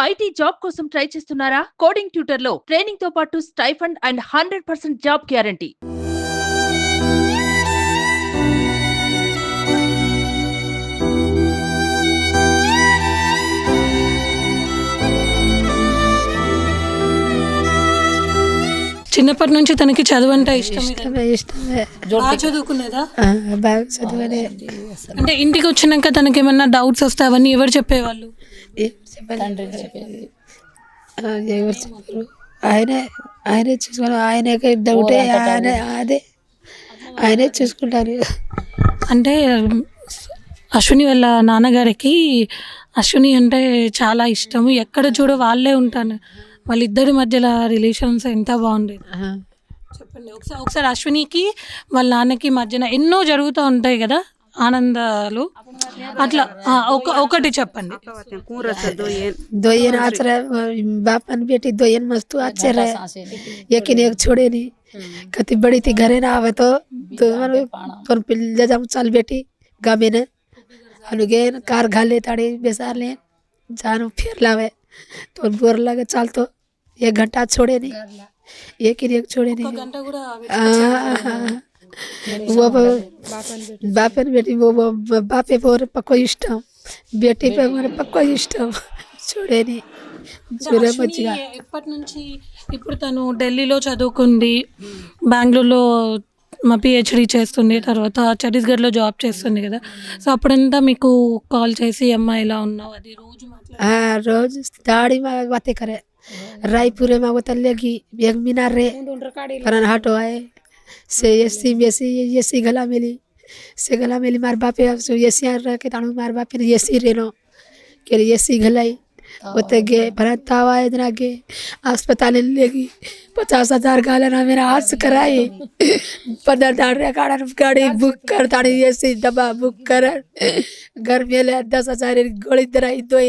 IT job కోసం try చేస్తున్నారా? Coding tutor లో ట్రైనింగ్ తో పాటు స్టైఫండ్ అండ్ 100% జాబ్ గ్యారంటీ. చిన్నప్పటి నుంచి తనకి చదువు అంటే ఇష్టమే బాగా చదువుకునేదా? బాగా చదివే అంటే ఇంటికి వచ్చినాక తనకి ఏమన్నా డౌట్స్ వస్తే అవన్నీ ఎవరు చెప్పేవాళ్ళు? ఎవరు చెప్పారు? ఆయనే చూసుకున్నారు. ఆయనకి డౌటే ఆయనే చూసుకుంటారు. అంటే అశ్విని వాళ్ళ నాన్నగారికి అశ్విని అంటే చాలా ఇష్టము. ఎక్కడ చూడ వాళ్ళే ఉంటాను. వాళ్ళిద్దరి మధ్యలో రిలేషన్స్ ఎంత బాగుండేది చెప్పండి ఒకసారి. అశ్వినికి వాళ్ళ నాన్నకి మధ్యన ఎన్నో జరుగుతూ ఉంటాయి కదా ఆనందాలు, అట్లా ఒకటి చెప్పండి. दोयन आचरा बाप अन बेटी दोयन मस्तु अच्छे रहे, यकीन एक छोड़े नहीं. कति बड़ी थी घरे ना आवे तो पर पिल ले जाऊं चल बेटी गामे ने अनुगे कार घाले ताड़े बेसार ले जानो फिर लावे तो बोर लगे चल तो 1 घंटा छोड़े नहीं, यकीन एक छोड़े नहीं. वो बापन बेटी वो बापे पर पक्को इष्टम, बेटी पे मेरे पक्को इष्टम చూడే ఎప్పటి నుంచి ఇప్పుడు తను ఢిల్లీలో చదువుకుంది, బెంగళూరులో మా పిహెచ్డి చేస్తుంది, తర్వాత ఛత్తీస్గఢ్లో జాబ్ చేస్తుంది కదా. సో అప్పుడంతా మీకు కాల్ చేసి అమ్మ ఇలా ఉన్నావు అది రోజు रोज दाढ़ी में बातें करे. रायपुर में वो तलेगी एक मीनार रे करन हटो आए से एसी गला मिली मार बापे एसी रह के ताणु मार बापे ने एसी रेनो के एसी गलाई होते गे भरत तावा इतना गे अस्पताल लेगी 50,000 गाला मेरा हाथ कराई 15 गाड़ी बुक कर ताड़ी एसी डब्बा बुक कर घर में ले 10,000 गोली दराई दो ही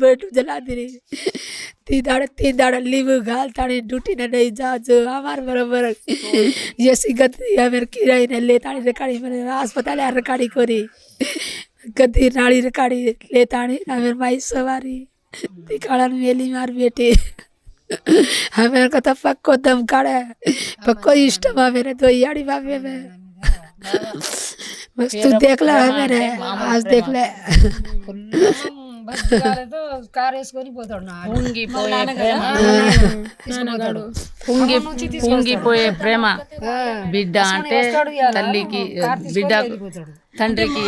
बैठ जला दी 3 दाड़ा लीव घाल ताड़ी ड्यूटी ने नहीं जा जो हमार बराबर एसी गति हमें किराए ने ले ताड़ी रकाड़ी मेरे अस्पताल रकाड़ी कोरी गद्दी नाड़ी रकाड़ी ले ताड़ी हमें माई सवारी दिखाड़न मेली मार बेटे हमें को तो पक्को दम काड़ा पक्को इष्ट मेरे तो याड़ी बाबे में बस तू देख ले मेरे आज देख ले పొంగిపోయే ప్రేమ బిడ్డ అంటే తల్లికి బిడ్డ తండ్రికి.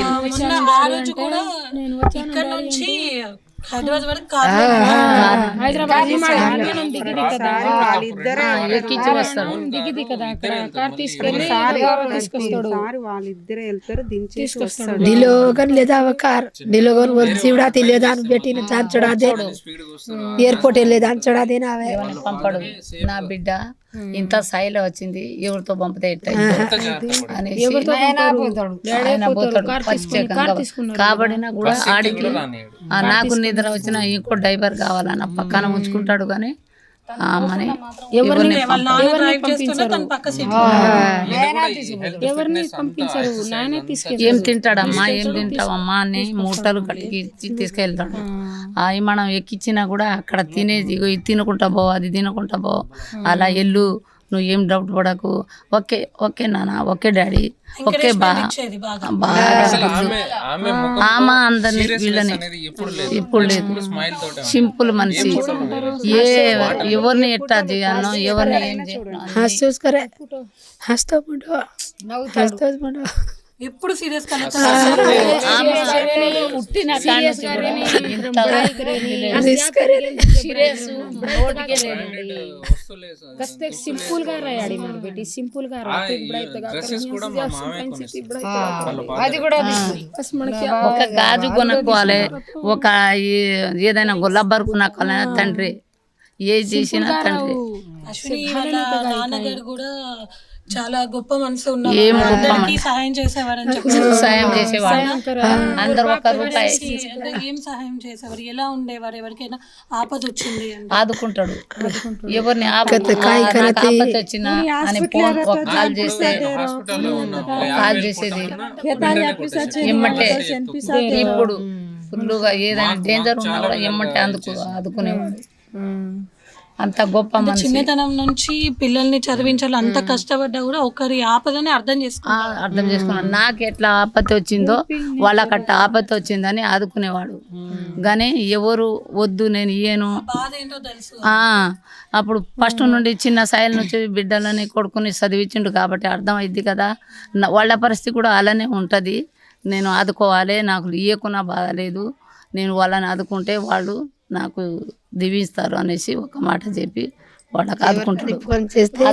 ఎక్కించి వస్తాడు ढिलोगन ले जाव कार ढिलोगन वो जीवड़ा थी ले जान बेटी ने जान चढ़ा दे एयरपोर्ट ले जान चढ़ा देना आवे పంపడు. నా బిడ్డ ఇంత స్థాయిలో వచ్చింది ఎవరితో పంపితే ఎట్లా అనేసి ఆయన పోతాడు కాబడినా కూడా ఆడికి నాకు నిద్ర వచ్చిన ఇంకో డ్రైవర్ కావాలన్న పక్కన ఉంచుకుంటాడు కానీ ఆమెని ఏం తింటాడమ్మా ఏం తింటావమ్మా అని మూటలు కట్టికి తీసుకెళ్తాడు. అవి మనం ఎక్కించినా కూడా అక్కడ తినేది ఇది తినుకుంటా పో అది తినుకుంటా పో అలా ఎల్లు నువ్వు ఏం డౌట్ పడకు ఓకే నాన్న ఓకే డాడీ ఓకే బాగా ఆమె అందరినీ వీళ్ళని ఇప్పుడు లేదు. సింపుల్ మనిషి ఎవరిని ఎట్టా చేయాలనో ఎవరిని ఏం చేయాలి ఎప్పుడు సీరియస్ సింపుల్ గా రాయాడి మన బేటి సింపుల్ గా ఒక గాజు కొనుక్కోవాలి, ఒక ఏదైనా గుల్లబ్బర్ కొనుక్కోవాలి. తండ్రి ఏ చేసినా తండ్రి. నాన్నగారు కూడా చాలా గొప్ప మనసు ఉన్నారు, సహాయం చేసేవారని చెప్పారు. సాయం చేసేవాడు అందరు ఒక రూపాయి ఏం సహాయం చేసేవారు, ఎలా ఉండేవారు, ఎవరికైనా ఆపద వచ్చింది ఆదుకుంటాడు. ఎవరిని ఆపద వచ్చినా అని ఫోన్ కాల్ చేస్తే కాల్ చేసేది ఇమ్మటే. ఇప్పుడు ఫుల్గా ఏదైనా డేంజర్ ఉన్నా కూడా ఎమ్మంటే ఆదుకునేవాడు. అంత గొప్ప మనిషి. చిన్నతనం నుంచి పిల్లల్ని చదివించాలి, అంత కష్టపడ్డా కూడా ఒకరి ఆపదని అర్థం చేసుకున్నాడు. నాకు ఎట్లా ఆపత్తి వచ్చిందో వాళ్ళకి అట్లా ఆపత్తి వచ్చిందని ఆదుకునేవాడు. కానీ ఎవరు వద్దు నేను ఇయ్యను. అప్పుడు ఫస్ట్ నుండి చిన్న స్థాయిల నుంచి బిడ్డలని కొడుకుని చదివించిండు కాబట్టి అర్థమైంది కదా, వాళ్ళ పరిస్థితి కూడా అలానే ఉంటుంది. నేను ఆదుకోవాలి, నాకు ఇయ్యకున్నా బాధ లేదు, నేను వాళ్ళని ఆదుకుంటే వాళ్ళు నాకు దీవిస్తారు అనేసి ఒక మాట చెప్పి వాళ్ళకి ఆదుకుంటారు. ఫోన్ చేస్తే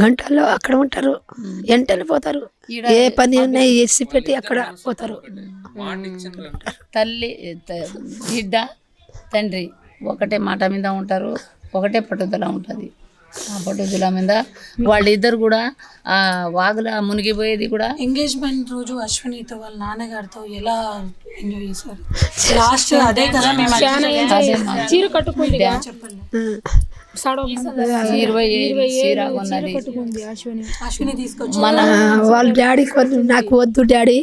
గంటల్లో అక్కడ ఉంటారు, వెంటనే పోతారు. ఏ పని ఉన్నాయి వేసి పెట్టి అక్కడ పోతారు. తల్లి బిడ్డ తండ్రి ఒకటే మాట మీద ఉంటారు, ఒకటే పట్టుదల ఉంటుంది. ఆ పట్టుదల మీద వాళ్ళిద్దరు కూడా ఆ వాగుల మునిగిపోయేది కూడా. ఎంగేజ్మెంట్ రోజు అశ్వినితో వాళ్ళ నాన్నగారితో ఎలా ఎంజాయ్ చేశారు? లాస్ట్ అదే కదా చీర కట్టుకుంది, చెప్పండి. 20 చీర ఉన్నది అశ్విని తీసుకొచ్చి వాళ్ళ డాడీ నాకు వద్దు డాడీ,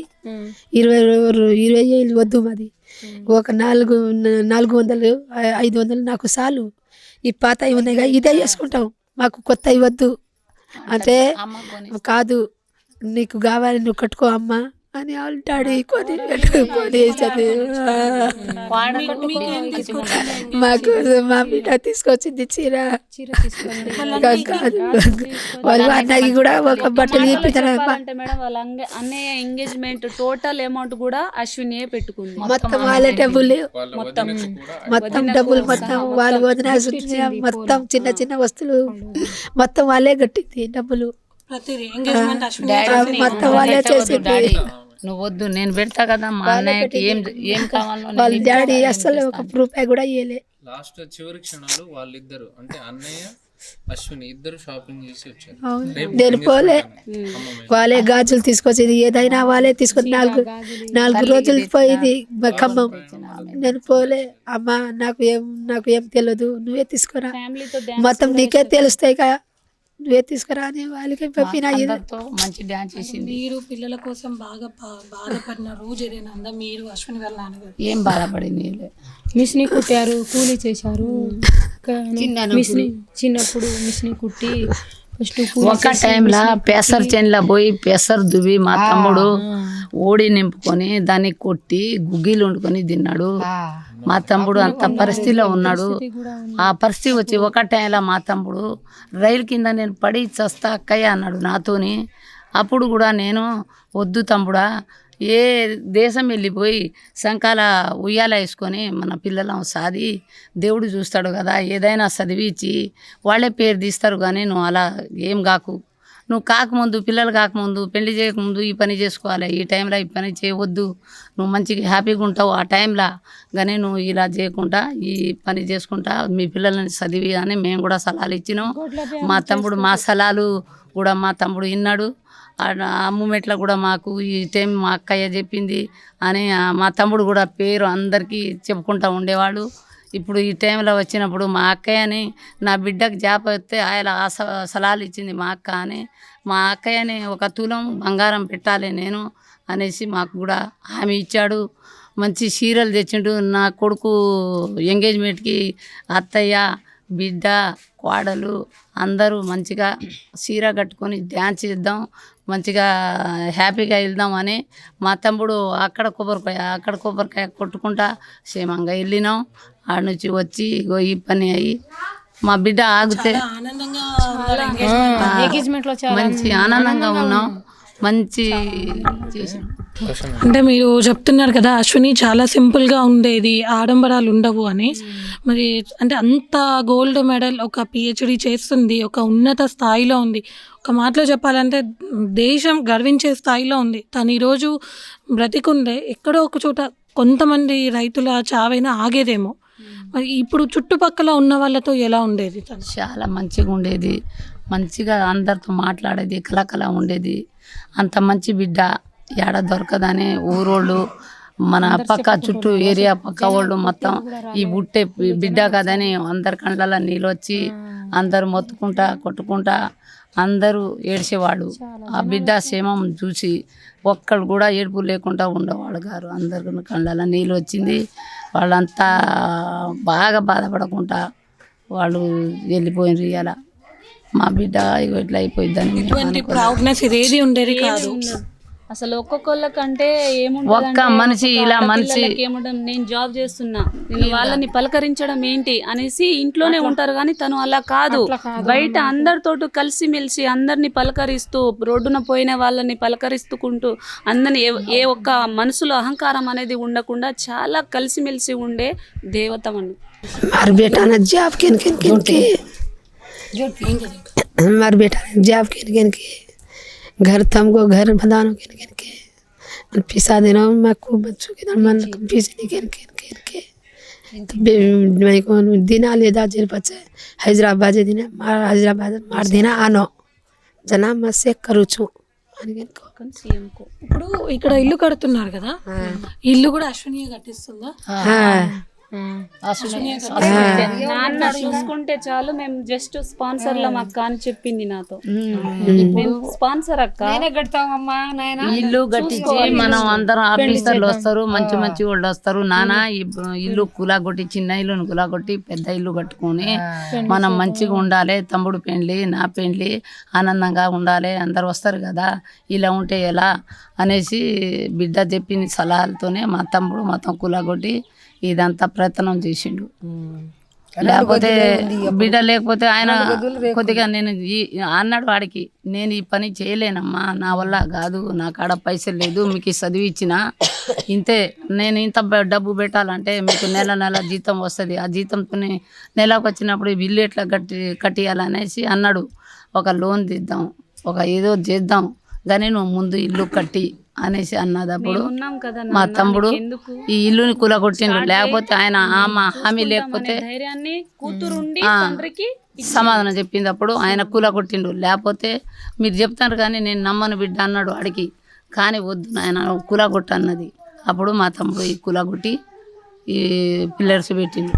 20 వద్దు, మాది ఒక 400 500 నాకు చాలు, ఈ పాత ఉన్నాయిగా ఇదే చేసుకుంటాం, మాకు కొత్త ఇవ్వద్దు అంటే, కాదు నీకు కావాలి నువ్వు కట్టుకో అమ్మ అని వాళ్ళ డాడీ కొని మాకు మా బిడ్డ తీసుకొచ్చింది చీర. వాళ్ళు అన్నకి కూడా ఒక బట్టలు ఇప్పించారు. మేడం వాళ్ళ అన్నయ్య ఎంగేజ్మెంట్ టోటల్ అమౌంట్ కూడా అశ్వినియే పెట్టుకుంది. మొత్తం వాళ్ళే డబ్బులు, మొత్తం డబ్బులు మొత్తం వాళ్ళు వదిన మొత్తం చిన్న చిన్న వస్తువులు మొత్తం వాళ్ళే కట్టింది డబ్బులు. మొత్తం వాళ్ళే చేసింది. నువ్వు వద్దు నేను పెడతా కదా, మా అన్నయ్యకి ఏం కావాలో. వాళ్ళ డాడీ అసలు ఒక రూపాయి కూడా ఇవ్వలే. లాస్ట్ చివరి క్షణాలు వాళ్ళిద్దరు అంటే అన్నయ్య అశ్విని ఇద్దరు షాపింగ్ చేసి వచ్చారు. నేను పోలే, వాళ్ళే గాజులు తీసుకొచ్చింది, ఏదైనా వాళ్ళే తీసుకొచ్చి 4 రోజులు పోయింది ఖమ్మం. నేను పోలే, అమ్మ నాకు ఏం తెలియదు, నువ్వే తీసుకురా, మొత్తం నీకే తెలుస్తాయి కదా, నువ్వే తీసుకురా అని వాళ్ళకి పంపిన. మంచి డాన్స్ చేసింది. మీరు పిల్లల కోసం బాగా బాధపడిన రోజు ఏదైనా ఉందా? మీరు అశ్విని వాళ్ళ నాన్నగారు ఏం బాధపడింది? మిషని కుట్టారు, కూలీ చేశారు, చిన్నప్పుడు మిషని కుట్టి ఒక టైంలో పెసర్ చెన్ల పోయి పెసర్ దువ్వి మా తమ్ముడు ఓడి నింపుకొని దాన్ని కొట్టి గుగ్గిలు వండుకొని తిన్నాడు. మా తమ్ముడు అంత పరిస్థితిలో ఉన్నాడు. ఆ పరిస్థితి వచ్చి ఒక టైంలో మా తమ్ముడు రైలు కింద నేను పడి చస్తా అక్కయ్య అన్నాడు నాతోని. అప్పుడు కూడా నేను వద్దు తమ్ముడా, ఏ దేశం వెళ్ళిపోయి సంకాల ఉయ్యాల వేసుకొని మన పిల్లలం సాది దేవుడు చూస్తాడు కదా, ఏదైనా చదివించి వాళ్ళే పేరు తీస్తారు. కానీ నువ్వు అలా ఏం కాకు, నువ్వు కాకముందు పిల్లలు కాకముందు పెళ్లి చేయకముందు ఈ పని చేసుకోవాలి, ఈ టైంలో ఈ పని చేయవద్దు, నువ్వు మంచిగా హ్యాపీగా ఉంటావు ఆ టైంలో. కానీ నువ్వు ఇలా చేయకుండా ఈ పని చేసుకుంటా మీ పిల్లలని చదివి అని మేము కూడా సలహాలు ఇచ్చినాం. మా తమ్ముడు మా సలహాలు కూడా మా తమ్ముడు విన్నాడు. ఆ మూమెంట్లో కూడా మాకు ఈ టైం మా అక్కయ్య చెప్పింది అని మా తమ్ముడు కూడా పేరు అందరికీ చెప్పుకుంటూ ఉండేవాడు. ఇప్పుడు ఈ టైంలో వచ్చినప్పుడు మా అక్కయ్యని నా బిడ్డకు జాబ్ వస్తే ఆయన సలహాలు ఇచ్చింది మా అక్క అని. మా అక్కయ్యని 1 తులం బంగారం పెట్టాలి నేను అనేసి మాకు కూడా హామీ ఇచ్చాడు. మంచి చీరలు తెచ్చిండు. నా కొడుకు ఎంగేజ్మెంట్కి అత్తయ్య బిడ్డ కోడలు అందరూ మంచిగా చీర కట్టుకొని డ్యాన్స్ చేద్దాం, మంచిగా హ్యాపీగా వెళ్దాం అని మా తమ్ముడు అక్కడ కొబ్బరికాయ కొట్టుకుంటా క్షేమంగా వెళ్ళినాం. ఆడ నుంచి వచ్చి ఈ పని అయ్యి మా బిడ్డ ఆగితే మంచి ఆనందంగా ఉన్నాం, మంచి చేసాం. అంటే మీరు చెప్తున్నారు కదా అశ్విని చాలా సింపుల్గా ఉండేది, ఆడంబరాలు ఉండవు అని. మరి అంటే అంత గోల్డ్ మెడల్, ఒక పిహెచ్డి చేస్తుంది, ఒక ఉన్నత స్థాయిలో ఉంది. ఒక మాటలో చెప్పాలంటే దేశం గర్వించే స్థాయిలో ఉంది. తను ఈరోజు బ్రతికుండే ఎక్కడో ఒక చోట కొంతమంది రైతుల చావైనా ఆగేదేమో. మరి ఇప్పుడు చుట్టుపక్కల ఉన్న వాళ్ళతో ఎలా ఉండేది? తను చాలా మంచిగా ఉండేది, మంచిగా అందరితో మాట్లాడేది, కలకల ఉండేది. అంత మంచి బిడ్డ ఏడ దొరకదని ఊరోళ్ళు మన పక్క చుట్టూ ఏరియా పక్క వాళ్ళు మొత్తం ఈ బుట్టే బిడ్డ కదని అందరి కళ్ళల్లో నీళ్ళు వచ్చి అందరు మొత్తుకుంటా కొట్టుకుంటా అందరూ ఏడ్చేవాడు. ఆ బిడ్డ క్షేమం చూసి ఒక్కడు కూడా ఏడుపు లేకుండా ఉండేవాడు గారు. అందరు కళ్ళలో నీళ్ళు వచ్చింది. వాళ్ళంతా బాగా బాధపడకుండా వాళ్ళు వెళ్ళిపోయినారు. ఇలా మా బిడ్డ ఇట్లా అయిపోయిందని ఇటువంటి ప్రౌడ్నెస్ ఇదేది ఉండేది కాదు. అసలు ఒక్కొక్కళ్ళకంటే ఒక్క మనిషి ఇలా మనిషి ఏముండదు, నేను జాబ్ చేస్తున్నా, నేను వాళ్ళని పలకరించడం ఏంటి అనేసి ఇంట్లోనే ఉంటారు. కానీ తను అలా కాదు, బయట అందరితోటి కలిసిమెలిసి అందరిని పలకరిస్తూ, రోడ్డున పోయిన వాళ్ళని పలకరిస్తుకుంటూ అందరిని ఏ ఒక్క మనసులో అహంకారం అనేది ఉండకుండా చాలా కలిసిమెలిసి ఉండే దేవతమని. हमारे बेटा ने जॉब किन किन किन के हमारे बेटा ने जॉब किन किन के घर तुमको घर बदानो किन किन के पिसा देना मैं खूब बच्चों के मन पिसने किन किन किन के मैं को दिन ले दा जेल बच्चे हैदराबाद दिन मार हैदराबाद मार देना आनो जना मैं से करू छु ఇప్పుడు ఇక్కడ ఇల్లు కడుతున్నారు కదా, ఇల్లు కూడా అశ్విని కట్టిస్తుందా? నాన్న చూసుకుంటే చాలు, మేము జస్ట్ స్పాన్సర్లం అక్క అని చెప్పింది నాతో. స్పాన్సర్ అక్క ఇల్లు కట్టించి మనం అందరం ఆఫీసర్లు వస్తారు, మంచి మంచి వాళ్ళు వస్తారు. నాన్న ఇల్లు కులాగొట్టి, చిన్న ఇల్లుని కులాగొట్టి పెద్ద ఇల్లు కట్టుకొని మనం మంచిగా ఉండాలి, తమ్ముడు పెండ్లి నా పెండ్లి ఆనందంగా ఉండాలి, అందరు వస్తారు కదా, ఇలా ఉంటే ఎలా అనేసి బిడ్డ చెప్పిన సలహాలతోనే మా తమ్ముడు మొత్తం కులాగొట్టి ఇదంతా ప్రయత్నం చేసిండు. లేకపోతే బిడ్డ లేకపోతే ఆయన కొద్దిగా నేను అన్నాడు వాడికి, నేను ఈ పని చేయలేనమ్మా, నా వల్ల కాదు, నా కాడ పైసలు లేదు, మీకు చదివి ఇచ్చిన ఇంతే, నేను ఇంత డబ్బు పెట్టాలంటే మీకు నెల నెల జీతం వస్తుంది, ఆ జీతంతో నెలకు వచ్చినప్పుడు బిల్లు ఎట్లా కట్టియాలనేసి అన్నాడు. ఒక లోన్ తీద్దాం, ఒక ఏదో చేద్దాం, కానీ నువ్వు ముందు ఇల్లు కట్టి అనేసి అన్నదప్పుడు మా తమ్ముడు ఈ ఇల్లుని కూలగొట్టిండు. లేకపోతే ఆయన హామీ లేకపోతే సమాధానం చెప్పిందప్పుడు ఆయన కూలగొట్టిండు. లేకపోతే మీరు చెప్తారు కానీ నేను నమ్మను బిడ్డ అన్నాడు అడిగి, కానీ వద్దు ఆయన కూలగొట్టు అన్నది. అప్పుడు మా తమ్ముడు ఈ కూలగొట్టి ఈ పిల్లర్స్ పెట్టిండు.